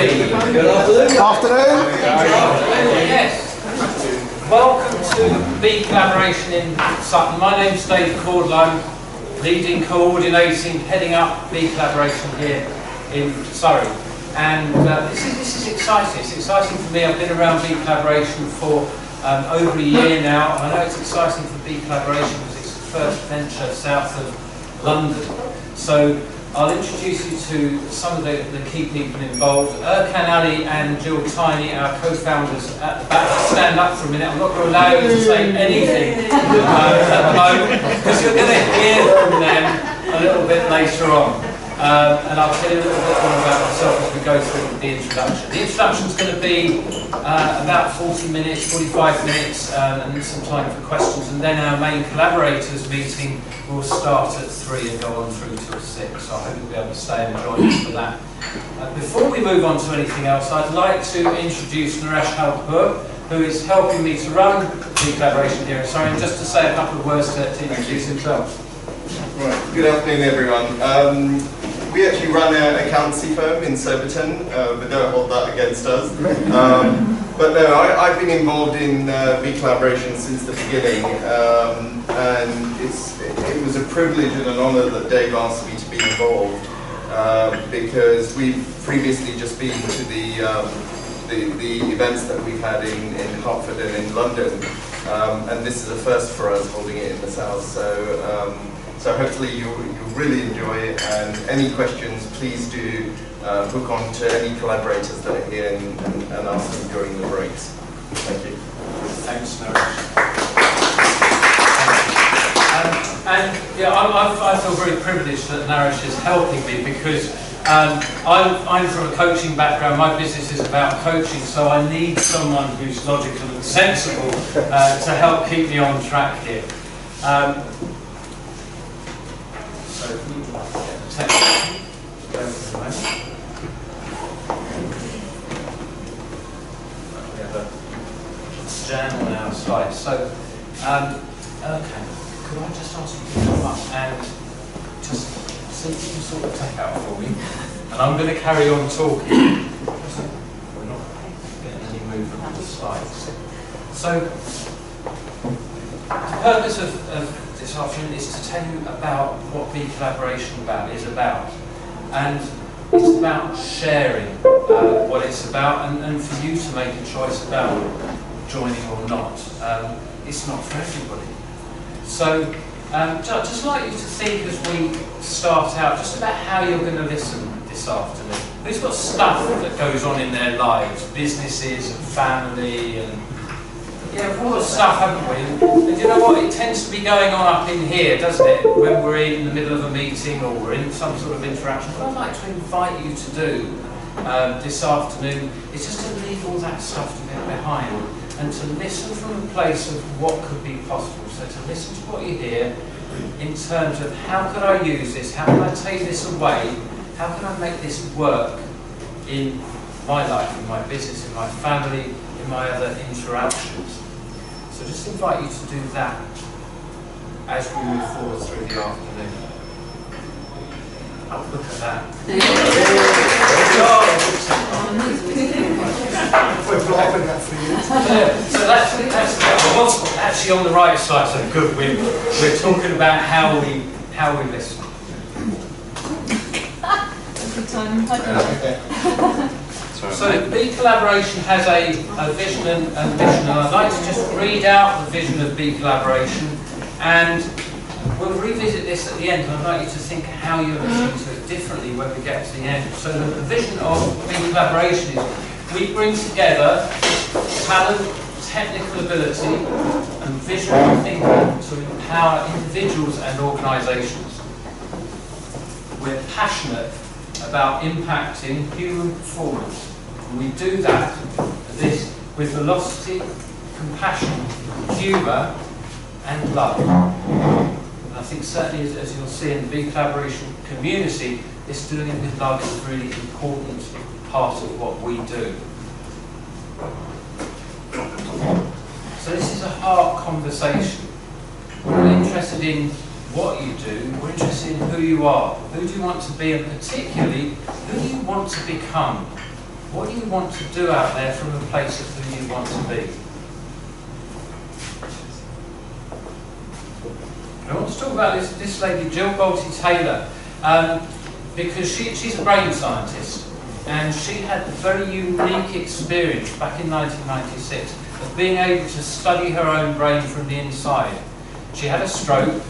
Good afternoon. Afternoon. Yes. Welcome to Bee Collaboration in Sutton. My name's Dave Cordle. I'm leading, coordinating, heading up Bee Collaboration here in Surrey. And this is exciting. It's exciting for me. I've been around Bee Collaboration for over a year now. I know it's exciting for Bee Collaboration because it's the first venture south of London. So I'll introduce you to some of the key people involved. Erkan Ali and Jill Tiney, our co-founders at the back. Stand up for a minute. I'm not going to allow you to say anything at the moment because you're going to hear from them a little bit later on. And I'll tell you a little bit more about myself as we go through the introduction. The introduction is going to be about 40 minutes, 45 minutes, and some time for questions. And then our main collaborators meeting will start at 3 and go on through till 6. So I hope you'll be able to stay and join us for that. Before we move on to anything else, I'd like to introduce Naresh Halpur, who is helping me to run the collaboration here in Surrey, and just to say a couple of words to introduce himself. Right. Good afternoon, everyone. We actually run an accountancy firm in Soberton, but don't hold that against us. But no, I've been involved in Bee Collaboration since the beginning, and it was a privilege and an honour that Dave asked me to be involved, because we've previously just been to the events that we've had in Hertford and in London, and this is a first for us holding it in the south. So hopefully you'll really enjoy it, and any questions, please do hook on to any collaborators that are here and ask them during the breaks. Thank you. Thanks, Naresh. And yeah, I feel very privileged that Naresh is helping me because I'm from a coaching background. My business is about coaching, so I need someone who's logical and sensible to help keep me on track here. So if we get the text over for a moment. We have a jam on our slides. So, okay, could I just ask you to come up and just see if you can sort the tech out for me? And I'm going to carry on talking. We're not getting any movement on the slides. So, the purpose of this afternoon is to tell you about what Bee Collaboration is about, and it's about sharing what it's about, and for you to make a choice about joining or not. It's not for everybody. So just like you to think as we start out just about how you're going to listen this afternoon. We've got stuff that goes on in their lives, businesses and family, and yeah, we've all got stuff, haven't we? And you know what? It tends to be going on up in here, doesn't it? When we're in the middle of a meeting or we're in some sort of interaction. What I'd like to invite you to do this afternoon is just to leave all that stuff to get behind and to listen from a place of what could be possible. So to listen to what you hear in terms of how could I use this? How can I take this away? How can I make this work in my life, in my business, in my family, in my other interactions? So just invite you to do that as we move forward through the afternoon. Oh, look at that. So that's what's actually on the right side, so good. We're talking about how we listen. So Bee Collaboration has a vision and mission, and I'd like to just read out the vision of Bee Collaboration, and we'll revisit this at the end. I'd like you to think how you're listening to it differently when we get to the end. So the vision of Bee Collaboration is we bring together talent, technical ability and visual thinking to empower individuals and organisations. We're passionate about impacting human performance. And we do that with velocity, compassion, humour and love. And I think certainly as you'll see in the Bee Collaboration community, this doing it with love is a really important part of what we do. So this is a heart conversation. We're not interested in what you do, we're interested in who you are. Who do you want to be, and particularly, who do you want to become? What do you want to do out there from the place of who you want to be? I want to talk about this lady, Jill Bolte-Taylor, because she's a brain scientist, and she had a very unique experience back in 1996 of being able to study her own brain from the inside. She had a stroke,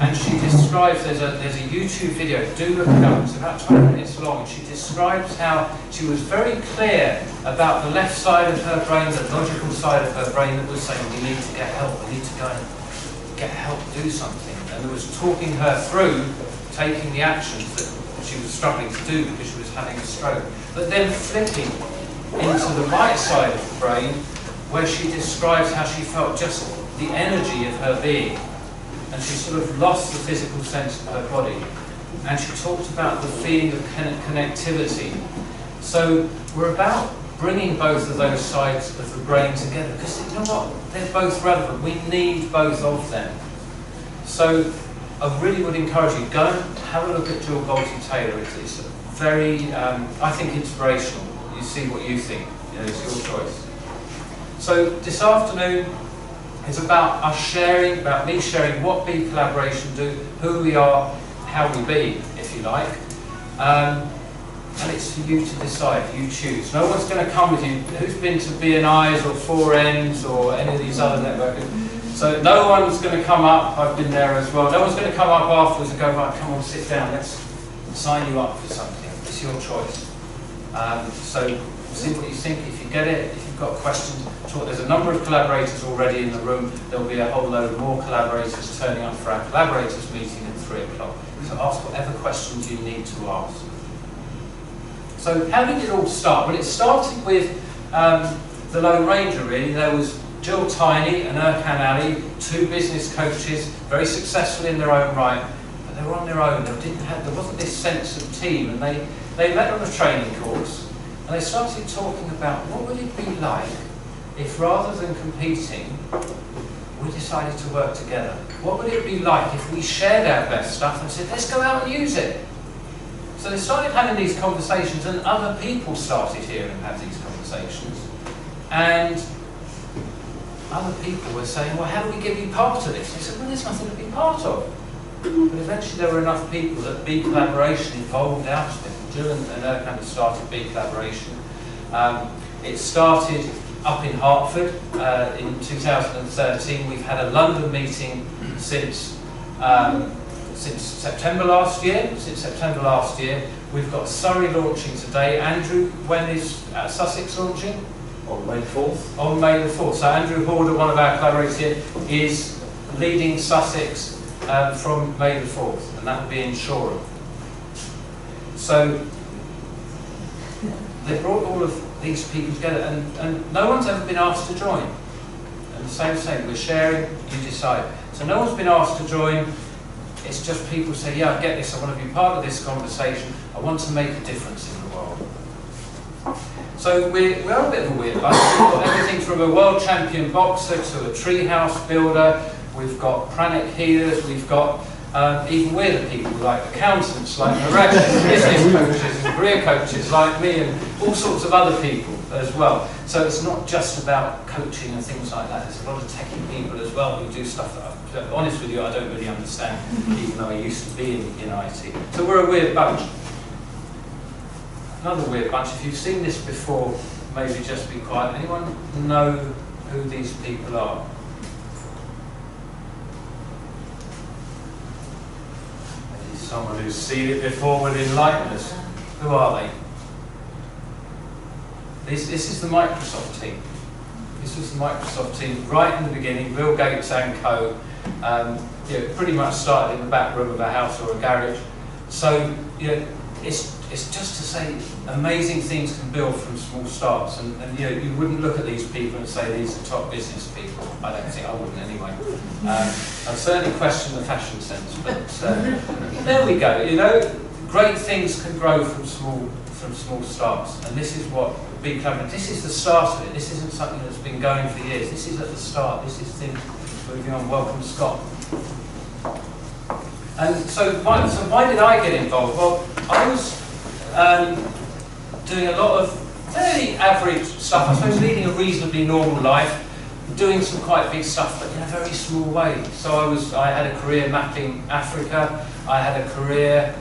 and she describes, there's a YouTube video, do look it up, it's about 20 minutes long, and she describes how she was very clear about the left side of her brain, the logical side of her brain that was saying, we need to get help, we need to go and get help do something. And it was talking her through taking the actions that she was struggling to do because she was having a stroke. But then flipping into the right side of the brain, where she describes how she felt just the energy of her being. And she sort of lost the physical sense of her body. And she talked about the feeling of connectivity. So we're about bringing both of those sides of the brain together, because you know what? They're both relevant. We need both of them. So I really would encourage you, go and have a look at Jill Bolte-Taylor. It's very, I think, inspirational. You see what you think. You know, it's your choice. So this afternoon is about us sharing, about me sharing what Be Collaboration do, who we are, how we be, if you like. And it's for you to decide, you choose. No one's going to come with you. Who's been to BNIs or 4Ns or any of these other networks? So no one's going to come up, I've been there as well, no one's going to come up afterwards and go, right, come on, sit down, let's sign you up for something. It's your choice. So see what you think. If you get it, if you've got questions, talk. There's a number of collaborators already in the room. There'll be a whole load more collaborators turning up for our collaborators meeting at 3 o'clock. So ask whatever questions you need to ask. So how did it all start? Well, it started with the Lone Ranger, really. There was Jill Tiny and Erkan Ali, two business coaches, very successful in their own right, but they were on their own. There wasn't this sense of team, and they met on a training course, and they started talking about what would it be like if, rather than competing, we decided to work together. What would it be like if we shared our best stuff and said, let's go out and use it? So they started having these conversations, and other people started hearing and have these conversations. And other people were saying, well, how do we get you part of this? They said, well, there's nothing to be part of. But eventually there were enough people that Be Collaboration evolved out of it. Jill and Erkan started Be Collaboration. It started up in Hertford in 2013. We've had a London meeting since September last year. We've got Surrey launching today. Andrew, when is Sussex launching? On May 4th. On May the 4th. So Andrew Horder, one of our collaborators here, is leading Sussex from May the 4th, and that will be in Shoreham. So they brought all of these people together, and no one's ever been asked to join. And the same, we're sharing, you decide. So no one's been asked to join. It's just people say, yeah, I get this, I want to be part of this conversation, I want to make a difference in the world. So we're a bit of a weird bunch. We've got everything from a world champion boxer to a treehouse builder, we've got pranic healers, we've got even weirder people like accountants, like Naresh, business coaches and career coaches like me, and all sorts of other people as well. So it's not just about coaching and things like that. There's a lot of techie people as well who do stuff that, to be honest with you, I don't really understand, even though I used to be in IT. So we're a weird bunch. Another weird bunch. If you've seen this before, maybe just be quiet. Anyone know who these people are? Maybe someone who's seen it before will enlighten us. Who are they? This is the Microsoft team. This was the Microsoft team right in the beginning, Bill Gates and co. Pretty much started in the back room of a house or a garage. So it's just to say amazing things can build from small starts, and you wouldn't look at these people and say these are top business people. I don't think I wouldn't anyway. I'd certainly question the fashion sense, but there we go. Great things can grow from small starts, and this is what Be Collaborative. This is the start of it. This isn't something that's been going for years. This is at the start. This is things moving on. Welcome, Scott. And so why did I get involved? Well, I was doing a lot of fairly average stuff, I suppose, leading a reasonably normal life, doing some quite big stuff, but in a very small way. So I had a career mapping Africa. I had a career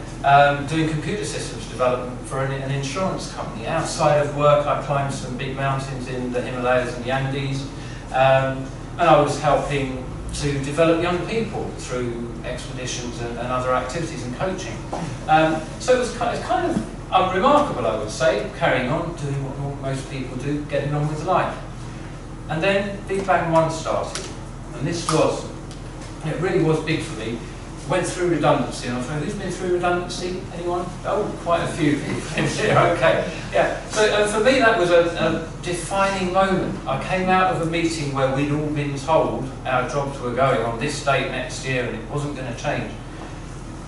doing computer systems development for an insurance company. Outside of work, I climbed some big mountains in the Himalayas and the Andes, and I was helping to develop young people through expeditions and other activities and coaching. So it was kind of unremarkable, I would say, carrying on, doing what most people do, getting on with life. And then Big Bang 1 started, and it really was big for me. Went through redundancy, and I thought, who's been through redundancy? Anyone? Oh, quite a few people in here, okay. Yeah, so for me that was a defining moment. I came out of a meeting where we'd all been told our jobs were going on this date next year and it wasn't going to change.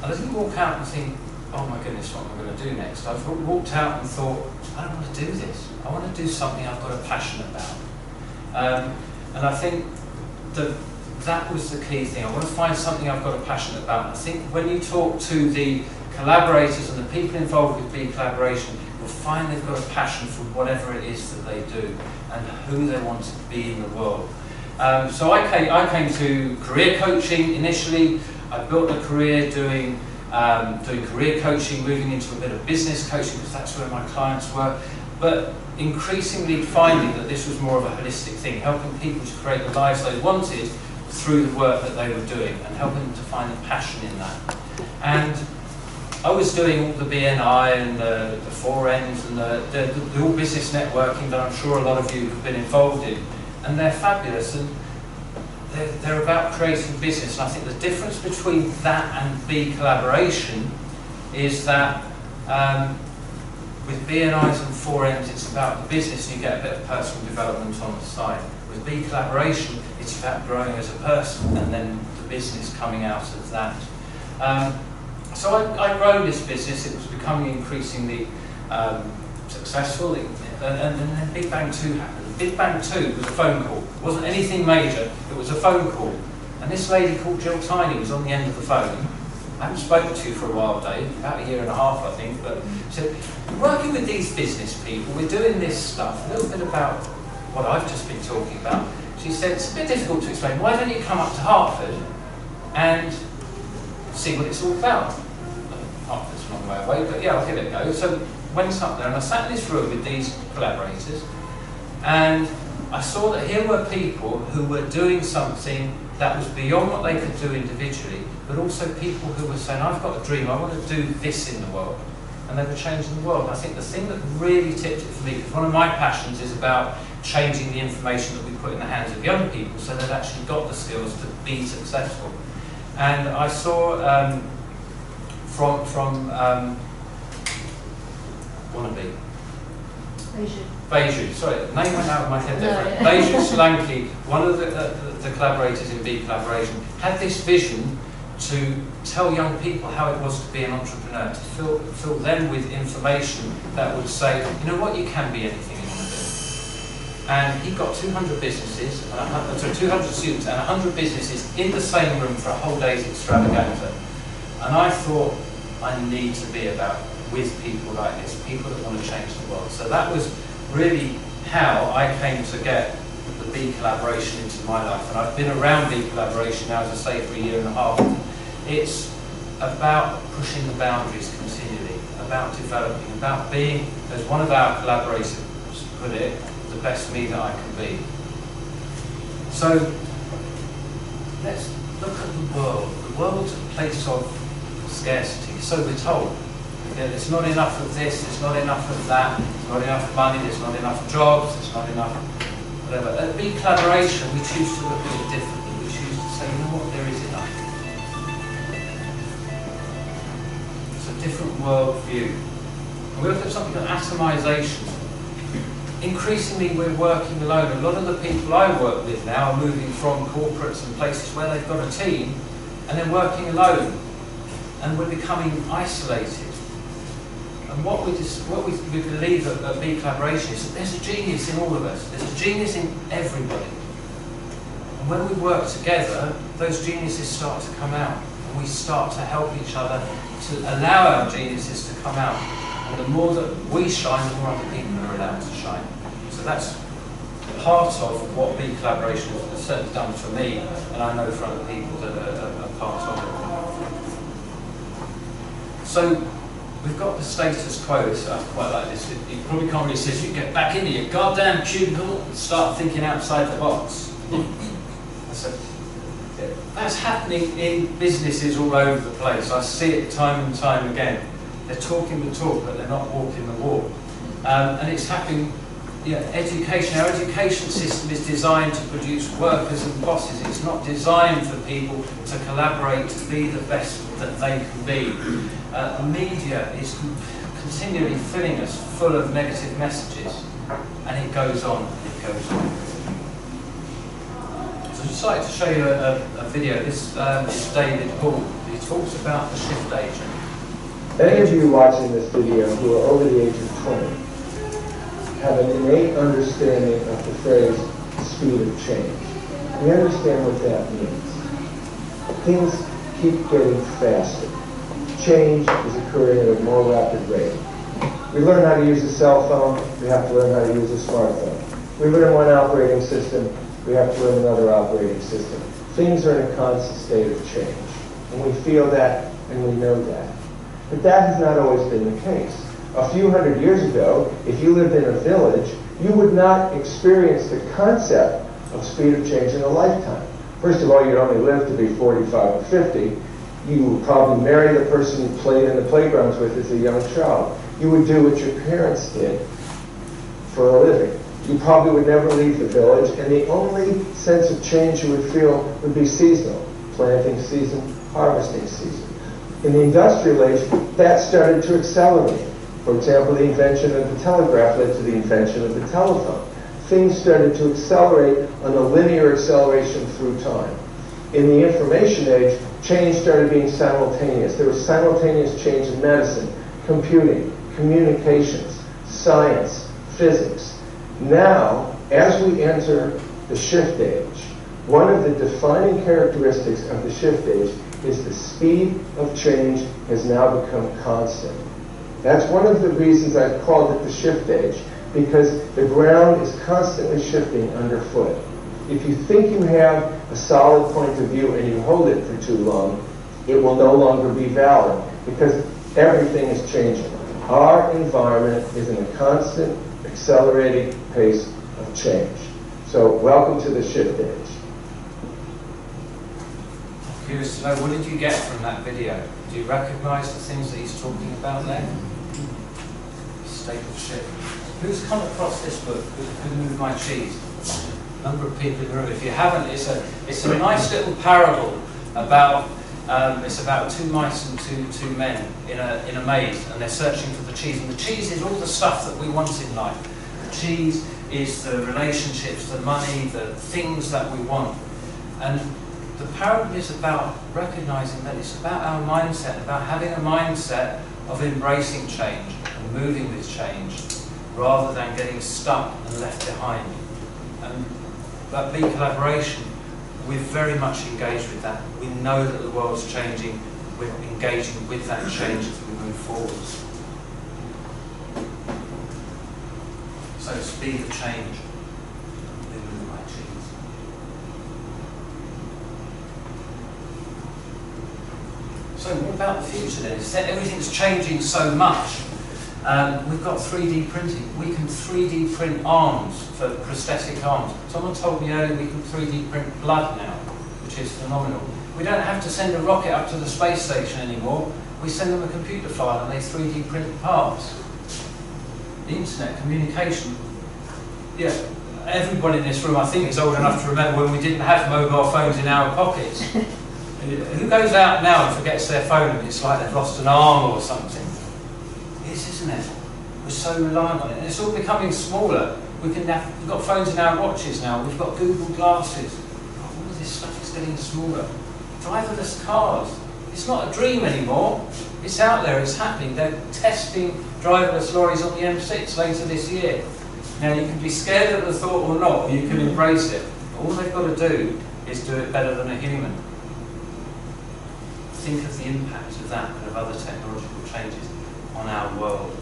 And I didn't walk out and think, oh my goodness, what am I going to do next? I walked out and thought, I don't want to do this. I want to do something I've got a passion about. And I think that was the key thing. I want to find something I've got a passion about. And I think when you talk to the collaborators and the people involved with Bee Collaboration, you'll find they've got a passion for whatever it is that they do and who they want to be in the world. So I came to career coaching initially. I built a career doing career coaching, moving into a bit of business coaching because that's where my clients were. But increasingly finding that this was more of a holistic thing, helping people to create the lives they wanted through the work that they were doing and helping them to find a passion in that. And I was doing all the BNI and the 4Ns and the all business networking that I'm sure a lot of you have been involved in, and they're fabulous and they're about creating business. And I think the difference between that and Bee Collaboration is that with BNIs and 4Ms, it's about the business and you get a bit of personal development on the side. With Bee Collaboration, it's about growing as a person and then the business coming out of that. So I grown this business. It was becoming increasingly successful, and then Big Bang 2 happened. Big Bang 2 was a phone call. It wasn't anything major, it was a phone call. And this lady called Jill Tiny was on the end of the phone. I haven't spoken to you for a while, Dave, about a year and a half, I think, but she said, working with these business people, we're doing this stuff, a little bit about what I've just been talking about. She said, it's a bit difficult to explain, why don't you come up to Hartford and see what it's all about? Hartford's a long way away, but yeah, I'll give it a go. So went up there and I sat in this room with these collaborators and I saw that here were people who were doing something that was beyond what they could do individually, but also people who were saying, I've got a dream, I want to do this in the world. And they were changing the world. And I think the thing that really tipped it for me, because one of my passions is about changing the information that we put in the hands of young people so they've actually got the skills to be successful. And I saw from wannabe. Beju, sorry, the name went out of my head there. Beju Solanki, one of the collaborators in Bee Collaboration, had this vision to tell young people how it was to be an entrepreneur, to fill them with information that would say, you know what, you can be anything you want to do. And he got 200 businesses, 200 students and 100 businesses in the same room for a whole day's extravaganza. And I thought, I need to be with people like this, people that want to change the world. So that was really how I came to get the Bee Collaboration into my life. And I've been around Bee Collaboration now, as I say, for a year and a half. It's about pushing the boundaries continually, about developing, about being, as one of our collaborators put it, the best me that I can be. So let's look at the world. The world's a place of scarcity, so we're told. There's not enough of this, there's not enough of that, there's not enough money, there's not enough jobs, there's not enough whatever. At Bee Collaboration, we choose to look at it differently. We choose to say, you know what, there is enough. It's a different world view. And we look at something called atomization. Increasingly, we're working alone. A lot of the people I work with now are moving from corporates and places where they've got a team, and they're working alone. And we're becoming isolated. And what we believe at Bee Collaboration is that there's a genius in all of us. There's a genius in everybody. And when we work together, those geniuses start to come out. And we start to help each other to allow our geniuses to come out. And the more that we shine, the more other people are allowed to shine. So that's part of what Bee Collaboration has certainly done for me, and I know for other people that are part of it. So we've got the status quo, so I quite like this. It probably can't really say, you get back into your goddamn cubicle and start thinking outside the box. So, that's happening in businesses all over the place. I see it time and time again. They're talking the talk, but they're not walking the walk. And it's happening, education. Our education system is designed to produce workers and bosses. It's not designed for people to collaborate, to be the best that they can be. The media is continually filling us full of negative messages, and it goes on, and it goes on. So I'd just like to show you a video. This is David Hall. He talks about the shift agent. Many of you watching this video who are over the age of 20 have an innate understanding of the phrase speed of change. We understand what that means. Things keep getting faster. Change is occurring at a more rapid rate. We learn how to use a cell phone, we have to learn how to use a smartphone. We learn one operating system, we have to learn another operating system. Things are in a constant state of change. And we feel that, and we know that. But that has not always been the case. A few hundred years ago, if you lived in a village, you would not experience the concept of speed of change in a lifetime. First of all, you'd only live to be 45 or 50. You would probably marry the person you played in the playgrounds with as a young child. You would do what your parents did for a living. You probably would never leave the village, and the only sense of change you would feel would be seasonal. Planting season, harvesting season. In the industrial age, that started to accelerate. For example, the invention of the telegraph led to the invention of the telephone. Things started to accelerate on a linear acceleration through time. In the information age, change started being simultaneous. There was simultaneous change in medicine, computing, communications, science, physics. Now, as we enter the shift age, one of the defining characteristics of the shift age is the speed of change has now become constant. That's one of the reasons I've called it the shift age, because the ground is constantly shifting underfoot. If you think you have a solid point of view and you hold it for too long, it will no longer be valid, because everything is changing. Our environment is in a constant, accelerating pace of change. So welcome to the shift age. Curious to know, what did you get from that video? Do you recognise the things that he's talking about there? State of shift. Who's come across this book? Who Moved My Cheese? A number of people in the room. If you haven't, it's a nice little parable about it's about two mice and two men in a maze, and they're searching for the cheese. And the cheese is all the stuff that we want in life. The cheese is the relationships, the money, the things that we want. And the parable is about recognizing that it's about our mindset, about having a mindset of embracing change and moving with change, rather than getting stuck and left behind. And that Bee Collaboration, we're very much engaged with that. We know that the world's changing. We're engaging with that change as we move forwards. So speed of change. So what about the future then? Everything's changing so much. We've got 3D printing. We can 3D print arms for prosthetic arms. Someone told me earlier we can 3D print blood now, which is phenomenal. We don't have to send a rocket up to the space station anymore. We send them a computer file and they 3D print parts. The internet, communication. Yeah, everybody in this room I think is old enough to remember when we didn't have mobile phones in our pockets. Who goes out now and forgets their phone and it's like they've lost an arm or something? It is, isn't it? We're so reliant on it. And it's all becoming smaller. We've got phones in our watches now. We've got Google Glasses. All of this stuff is getting smaller. Driverless cars. It's not a dream anymore. It's out there. It's happening. They're testing driverless lorries on the M6 later this year. Now you can be scared of the thought or not, or you can embrace it. All they've got to do is do it better than a human. Think of the impact of that and of other technological changes on our world.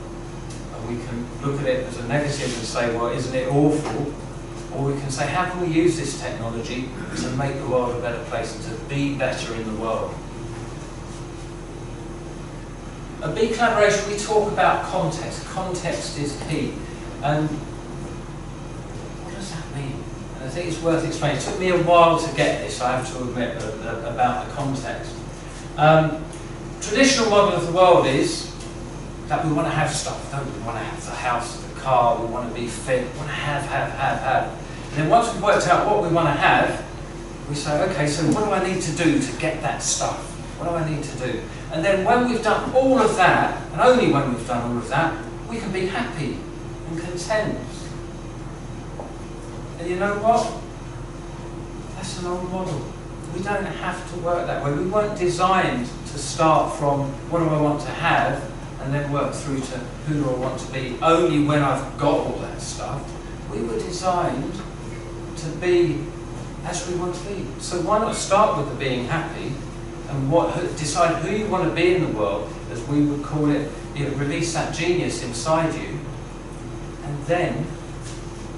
And we can look at it as a negative and say, well, isn't it awful? Or we can say, how can we use this technology to make the world a better place and to be better in the world? A big collaboration, we talk about context. Context is key. And what does that mean? And I think it's worth explaining. It took me a while to get this, I have to admit, about the context. Traditional model of the world is that we want to have stuff, don't we? We want to have the house, the car, we want to be fit, we want to have. And then once we've worked out what we want to have, we say, okay, so what do I need to do to get that stuff? What do I need to do? And then when we've done all of that, and only when we've done all of that, we can be happy and content. And you know what? That's an old model. We don't have to work that way. We weren't designed to start from what do I want to have and then work through to who do I want to be only when I've got all that stuff. We were designed to be as we want to be. So why not start with the being happy and decide who you want to be in the world, as we would call it, release that genius inside you, and then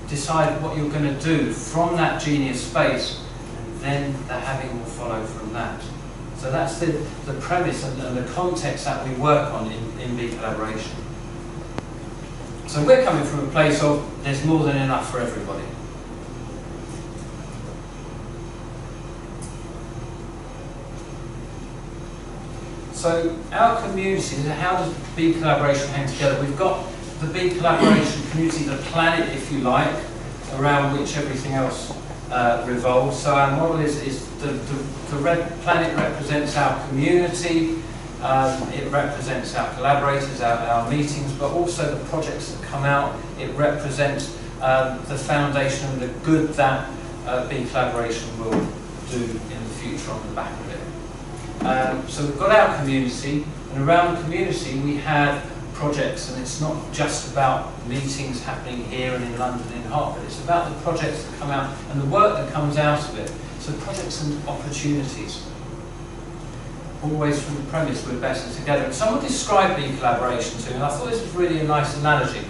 decide what you're going to do from that genius space, and then the having will follow from that. So that's the premise and the context that we work on in big collaboration. So we're coming from a place of there's more than enough for everybody. So our community, how does big collaboration hang together? We've got the big collaboration community, the planet, if you like, around which everything else revolves. So our model is the red planet represents our community, it represents our collaborators, our meetings, but also the projects that come out. It represents the foundation and the good that big collaboration will do in the future on the back of it. So we've got our community, and around the community we have projects, and it's not just about meetings happening here and in London, in Hertford. It's about the projects that come out and the work that comes out of it. So projects and opportunities. Always from the premise we're better together. And someone described big collaboration to me, and I thought this was really a nice analogy.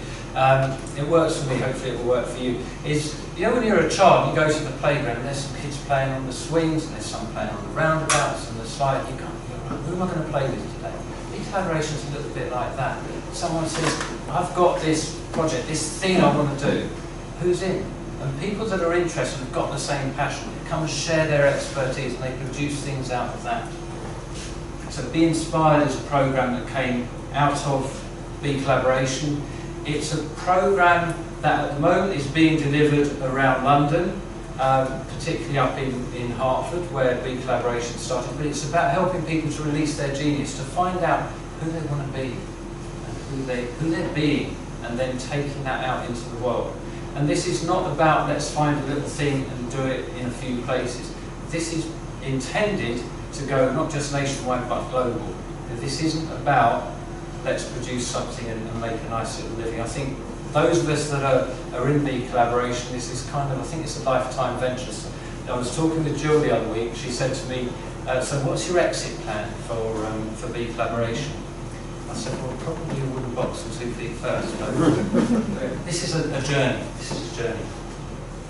It works for me, hopefully it will work for you. You know when you're a child, you go to the playground and there's some kids playing on the swings and there's some playing on the roundabouts and the slide. You go, who am I going to play with today? Big collaboration is a little bit like that. Someone says, I've got this project, this thing I want to do. Who's in? And people that are interested have got the same passion. They come and share their expertise and they produce things out of that. So Be Inspired is a programme that came out of big collaboration. It's a programme that at the moment is being delivered around London, particularly up in Hertford, where big collaboration started. But it's about helping people to release their genius, to find out who they want to be, and who they're being, and then taking that out into the world. And this is not about let's find a little thing and do it in a few places. This is intended to go not just nationwide but global. This isn't about let's produce something and make a nice little living. I think those of us that are in big collaboration, this is kind of, I think it's a lifetime venture. So I was talking with Jill the other week. She said to me, so what's your exit plan for big collaboration? I said, well, probably a wooden box and 2 feet first. But this is a journey. This is a journey.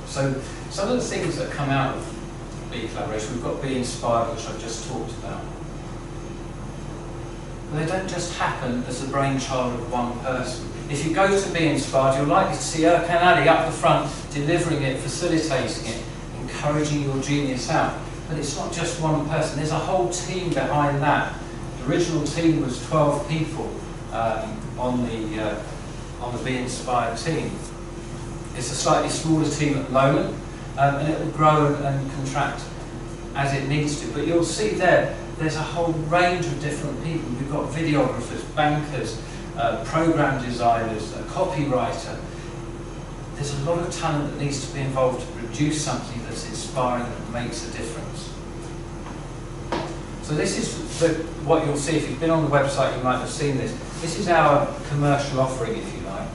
So some of the things that come out of big collaboration, we've got Be Inspired, which I've just talked about. They don't just happen as the brainchild of one person. If you go to Be Inspired, you're likely to see Erkan Ali up the front, delivering it, facilitating it, encouraging your genius out. But it's not just one person, there's a whole team behind that. The original team was 12 people on the Be Inspired team. It's a slightly smaller team at the moment, and it will grow and contract as it needs to. But you'll see there's a whole range of different people. We've got videographers, bankers, program designers, a copywriter. There's a lot of talent that needs to be involved to produce something that's inspiring and that makes a difference. So this is what you'll see. If you've been on the website, you might have seen this. This is our commercial offering, if you like.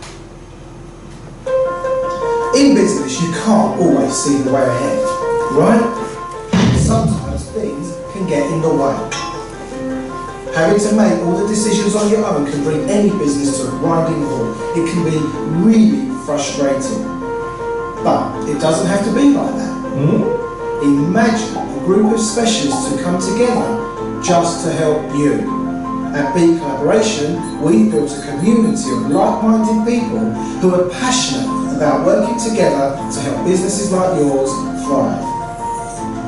In business, you can't always see the way ahead, right? Sometimes things can get in the way. Having to make all the decisions on your own can bring any business to a grinding halt. It can be really frustrating. But it doesn't have to be like that. Imagine a group of specialists who come together just to help you. At B Collaboration, we've built a community of like-minded people who are passionate about working together to help businesses like yours thrive.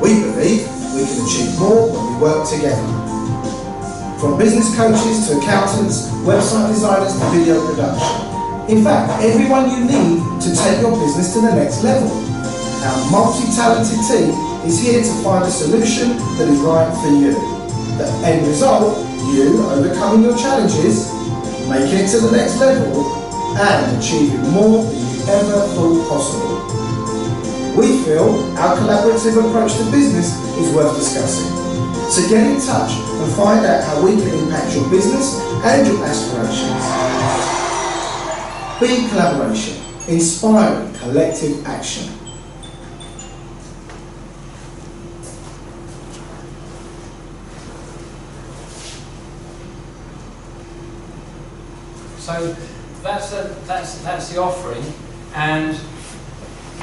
We believe we can achieve more when we work together. From business coaches to accountants, website designers to video production. In fact, everyone you need to take your business to the next level. Our multi-talented team is here to find a solution that is right for you. The end result, you overcoming your challenges, making it to the next level, and achieving more than you ever thought possible. We feel our collaborative approach to business is worth discussing. So get in touch and find out how we can impact your business and your aspirations. B Collaboration, inspiring collective action. So that's the offering, and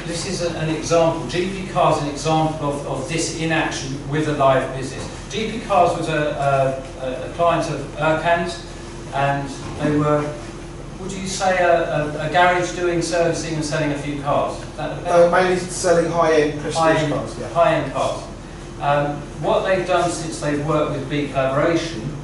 this is an example. GP Cars is an example of this in action with a live business. GP Cars was a client of Erkan's, and they were, would you say, a garage doing servicing and selling a few cars? Is that the Mainly selling high-end prestige cars. Yeah. High-end cars. What they've done since they've worked with B Collaboration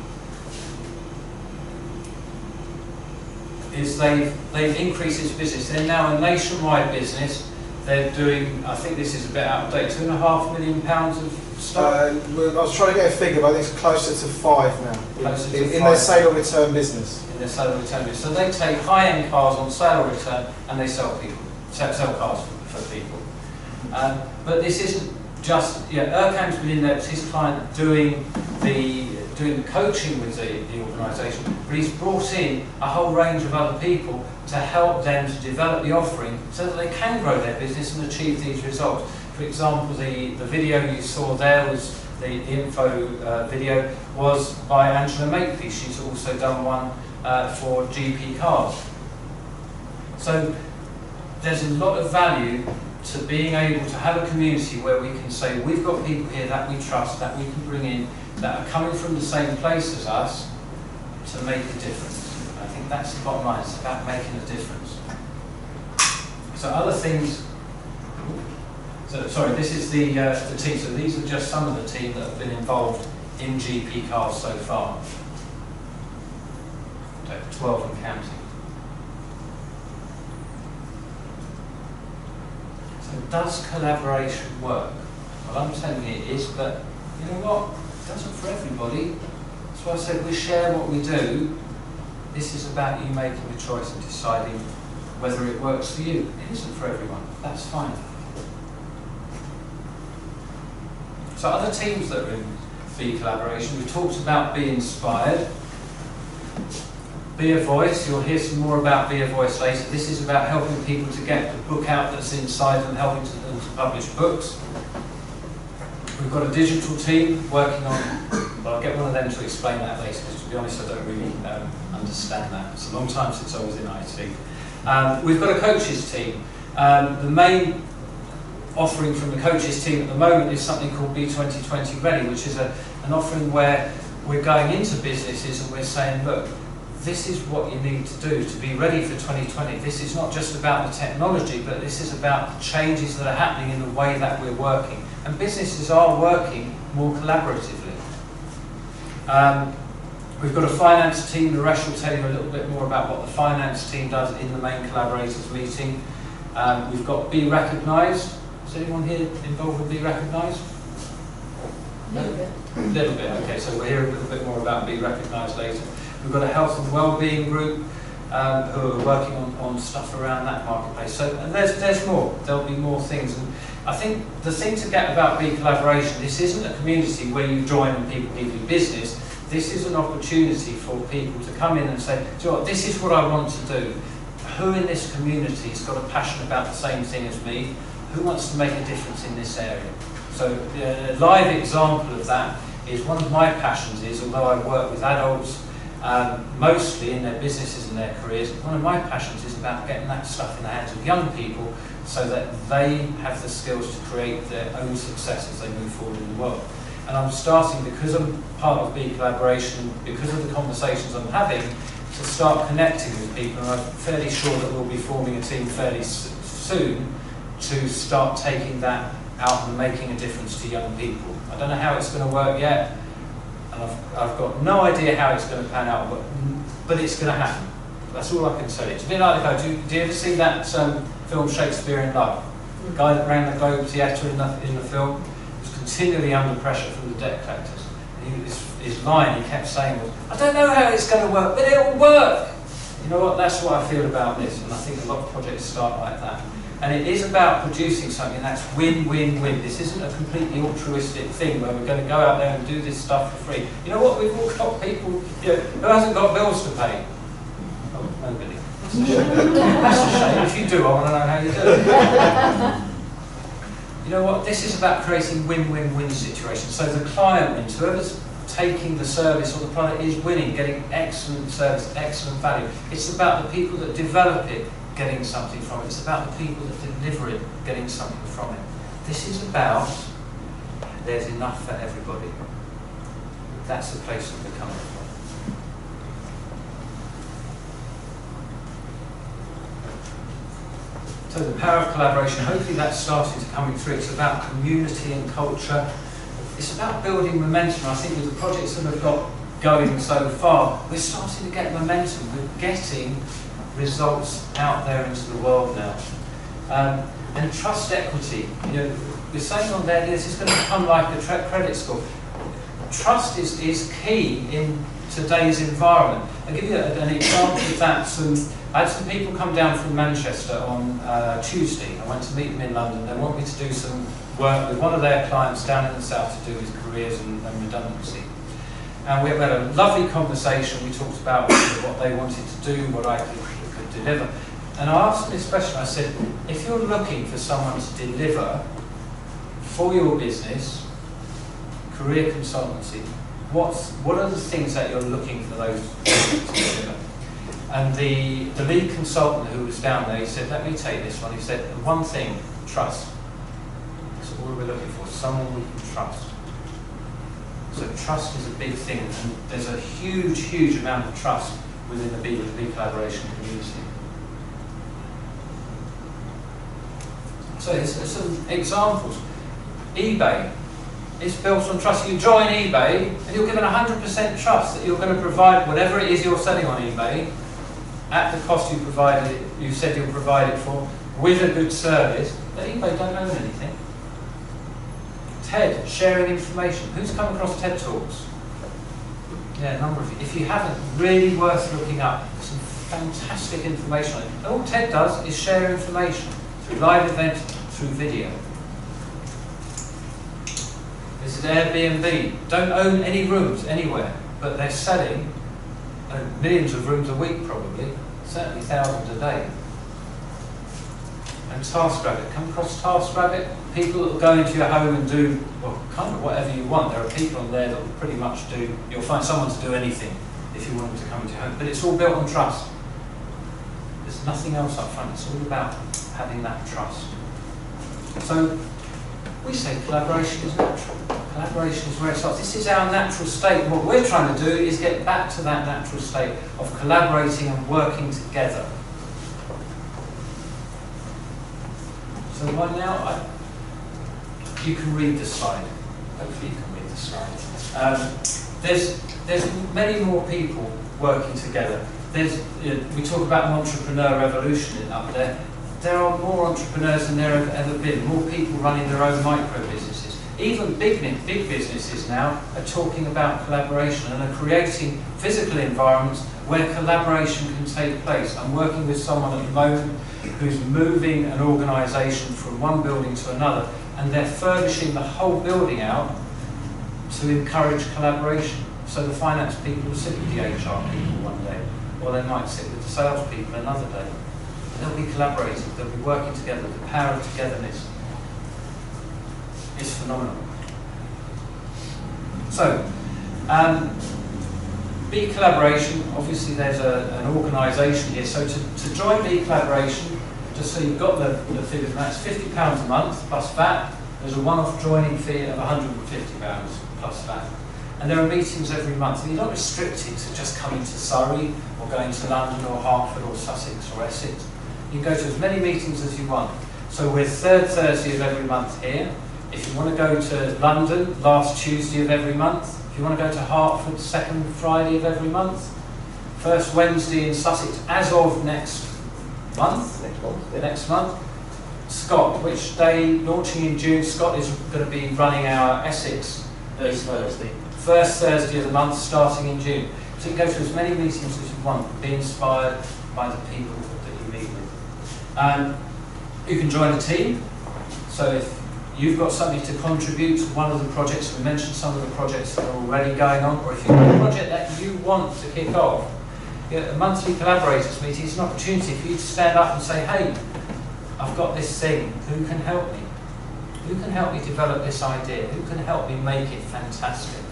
is they've increased its business. They're now a nationwide business. They're doing, I think this is a bit out of date, £2.5 million of stock. I was trying to get a figure, but I think it's closer to 5 now. In their sale or return business. In their sale or return business. So they take high-end cars on sale or return, and they sell cars for people. But this isn't just, Erkan's been in there, it's his client doing the coaching with the organisation, but he's brought in a whole range of other people to help them to develop the offering so that they can grow their business and achieve these results. For example, the video you saw there was the info video was by Angela Makeley. She's also done one for GP Cars. So there's a lot of value to being able to have a community where we can say we've got people here that we trust, that we can bring in, that are coming from the same place as us to make a difference. I think that's the bottom line, it's about making a difference. So other things, sorry, this is the team, so these are just some of the team that have been involved in GP Cars so far. 12 and counting. So does collaboration work? Well, I'm telling you it is, but you know what? It doesn't for everybody. That's why I said we share what we do. This is about you making a choice and deciding whether it works for you. It isn't for everyone. That's fine. So other teams that are in B Collaboration, we talked about Be Inspired. Be a Voice, you'll hear some more about Be a Voice later. This is about helping people to get the book out that's inside them, helping them to publish books. We've got a digital team working on, well, I'll get one of them to explain that later, because to be honest I don't really understand that. It's a long time since I was in IT. We've got a coaches team. The main offering from the coaches team at the moment is something called B2020 Ready, which is an offering where we're going into businesses and we're saying, look, this is what you need to do to be ready for 2020. This is not just about the technology, but this is about the changes that are happening in the way that we're working. And businesses are working more collaboratively. We've got a finance team. Naresh will tell you a little bit more about what the finance team does in the main collaborators meeting. We've got Be Recognised. Is anyone here involved with Be Recognised? A little bit, okay, so we'll hear a little bit more about Be Recognised later. We've got a health and wellbeing group who are working on stuff around that marketplace. So and there's more. There'll be more things. And I think the thing to get about Be Collaboration, this isn't a community where you join and people give you business. This is an opportunity for people to come in and say, do you know what, this is what I want to do. Who in this community has got a passion about the same thing as me? Who wants to make a difference in this area? So a live example of that is one of my passions is, although I work with adults, mostly in their businesses and their careers, one of my passions is about getting that stuff in the hands of young people so that they have the skills to create their own success as they move forward in the world. And I'm starting, because I'm part of Be Collaboration, because of the conversations I'm having, to start connecting with people, and I'm fairly sure that we'll be forming a team fairly soon to start taking that out and making a difference to young people. I don't know how it's going to work yet, and I've got no idea how it's going to pan out, but it's going to happen. That's all I can say. It's a bit like, do you ever see that film Shakespeare in Love? The guy that ran the Globe Theatre in the film was continually under pressure from the debt collectors. His line he kept saying was, I don't know how it's going to work, but it'll work. You know what, that's what I feel about this, and I think a lot of projects start like that. And it is about producing something that's win-win-win. This isn't a completely altruistic thing where we're going to go out there and do this stuff for free. You know what, we've all got people, who hasn't got bills to pay? Oh, nobody. That's a shame. That's a shame. If you do, I want to know how you do it. You know what, this is about creating win-win-win situations. So the client wins, whoever's taking the service or the product is winning, getting excellent service, excellent value. It's about the people that develop it getting something from it. It's about the people that deliver it getting something from it. This is about there's enough for everybody. That's the place that we're coming from. So the power of collaboration, hopefully that's starting to come through. It's about community and culture. It's about building momentum. I think with the projects that we've got going so far, we're starting to get momentum. We're getting results out there into the world now. And trust equity. We're saying on there, this is going to become like a credit score. Trust is key in today's environment. I'll give you an example of that. I had some people come down from Manchester on Tuesday. I went to meet them in London. They want me to do some work with one of their clients down in the south to do with careers and redundancy. And we had a lovely conversation. We talked about what they wanted to do, what I could deliver. And I asked them this question. I said, if you're looking for someone to deliver for your business, career consultancy, what are the things that you're looking for those people to deliver? And the lead consultant who was down there, he said, let me take this one. He said, one thing, trust. That's all we're looking for, someone we can trust. So trust is a big thing, and there's a huge, huge amount of trust within the Be Collaboration community. So here's some examples. eBay is built on trust. You join eBay, and you're given 100% trust that you're going to provide whatever it is you're selling on eBay at the cost you said you'll provide it for, with a good service. But eBay don't own anything. TED, sharing information. Who's come across TED Talks? Yeah, a number of you. If you haven't, really worth looking up. Some fantastic information on it. And all TED does is share information through live events, through video. This is Airbnb. Don't own any rooms anywhere, but they're selling millions of rooms a week probably, certainly thousands a day. And TaskRabbit. Come across TaskRabbit? People that will go into your home and do, well, kind of whatever you want. There are people on there that will pretty much do, you'll find someone to do anything if you want them to come into your home. But it's all built on trust. There's nothing else up front. It's all about having that trust. So we say collaboration is natural. Collaboration is where it starts. This is our natural state. What we're trying to do is get back to that natural state of collaborating and working together. So right now, you can read the slide. Hopefully you can read the slide. There's many more people working together. We talk about an entrepreneur revolution up there. There are more entrepreneurs than there have ever been. More people running their own micro businesses. Even big businesses now are talking about collaboration and are creating physical environments where collaboration can take place. I'm working with someone at the moment who's moving an organisation from one building to another, and they're furnishing the whole building out to encourage collaboration. So the finance people will sit with the HR people one day, or they might sit with the sales people another day. They'll be collaborating, they'll be working together. The power of togetherness is phenomenal. So, Bee Collaboration, obviously there's an organisation here, so to join Bee Collaboration, just so you've got the figures, and that's £50 a month plus VAT. There's a one-off joining fee of £150 plus VAT. And there are meetings every month, and you're not restricted to just coming to Surrey, or going to London, or Hertford, or Sussex, or Essex. You can go to as many meetings as you want. So we're third Thursday of every month here. If you want to go to London, last Tuesday of every month. If you want to go to Hertford, second Friday of every month. First Wednesday in Sussex, as of next month. Next month. Scott, which day, launching in June, Scott is going to be running our Essex first Thursday of the month, starting in June. So you can go to as many meetings as you want, be inspired by the people that you meet with. You can join a team, so if you've got something to contribute to one of the projects, we mentioned some of the projects that are already going on, or if you've got a project that you want to kick off, a monthly collaborators meeting is an opportunity for you to stand up and say, hey, I've got this thing, who can help me? Who can help me develop this idea? Who can help me make it fantastic?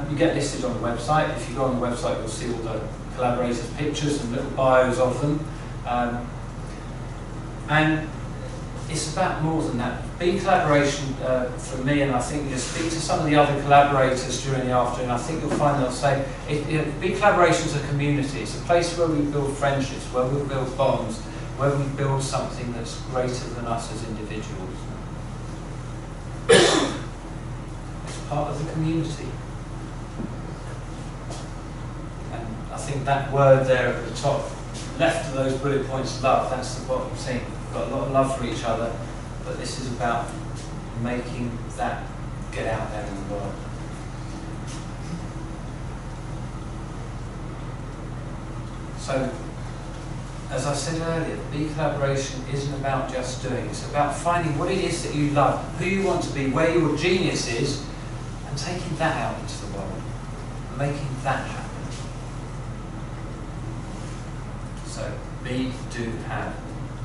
You get listed on the website. If you go on the website, you'll see all the collaborators' pictures and little bios of them. And it's about more than that. Bee Collaboration, for me, and I think you speak to some of the other collaborators during the afternoon, I think you'll find they'll say, Bee Collaboration is a community. It's a place where we build friendships, where we build bonds, where we build something that's greater than us as individuals. It's part of the community. And I think that word there at the top, left of those bullet points, love, that's the bottom thing. We've got a lot of love for each other, but this is about making that get out there in the world. So, as I said earlier, Bee Collaboration isn't about just doing, it's about finding what it is that you love, who you want to be, where your genius is, and taking that out into the world, and making that happen. So, Bee do have,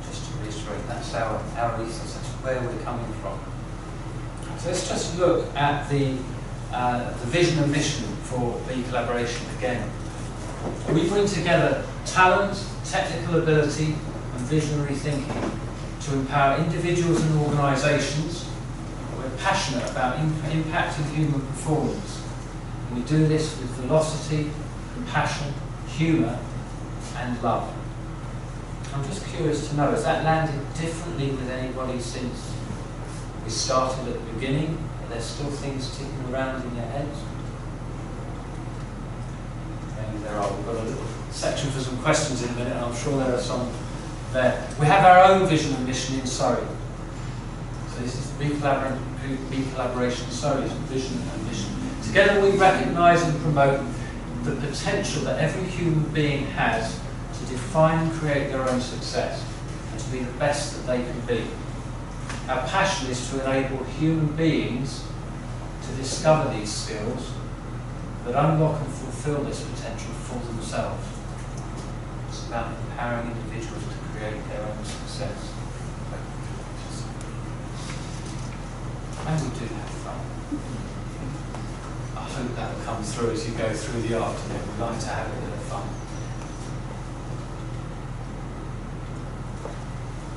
just to reiterate, that's our ethos, that's where we're coming from. So let's just look at the vision and mission for Bee Collaboration again. We bring together talent, technical ability and visionary thinking to empower individuals and organisations. We're passionate about impacting human performance. And we do this with velocity, passion, humour and love. I'm just curious to know, has that landed differently with anybody since we started at the beginning? Are there still things ticking around in your heads? Maybe there are. We've got a little section for some questions in a minute, and I'm sure there are some there. We have our own vision and mission in Surrey. So this is Bee Collaboration Surrey's vision and mission. Together we recognise and promote the potential that every human being has to define and create their own success and to be the best that they can be. Our passion is to enable human beings to discover these skills that unlock and fulfil this potential for themselves. It's about empowering individuals to create their own success. And we do have fun. I hope that will come through as you go through the afternoon. We like to have a bit of fun.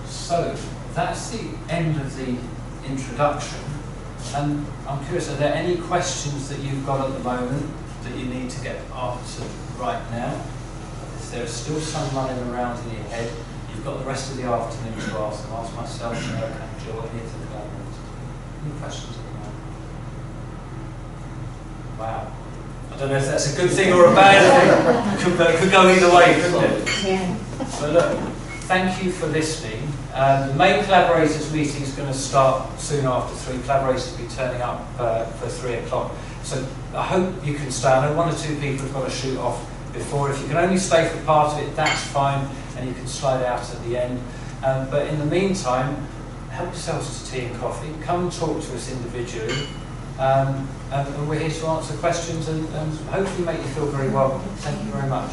So, that's the end of the introduction. And I'm curious, are there any questions that you've got at the moment that you need to get answered right now? If there's still some running around in your head, you've got the rest of the afternoon to ask them. Ask myself, Eric and Jill, here to the collaborators. Any questions at the moment? Wow. I don't know if that's a good thing or a bad thing. Could go either way, couldn't it? Yeah. But look, thank you for listening. The main collaborators meeting is going to start soon after 3. Collaborators will be turning up for 3 o'clock. So I hope you can stay. I know 1 or 2 people have got to shoot off before. If you can only stay for part of it, that's fine, and you can slide out at the end. But in the meantime, help yourselves to tea and coffee. Come and talk to us individually. And we're here to answer questions and hopefully make you feel very welcome. Thank you very much.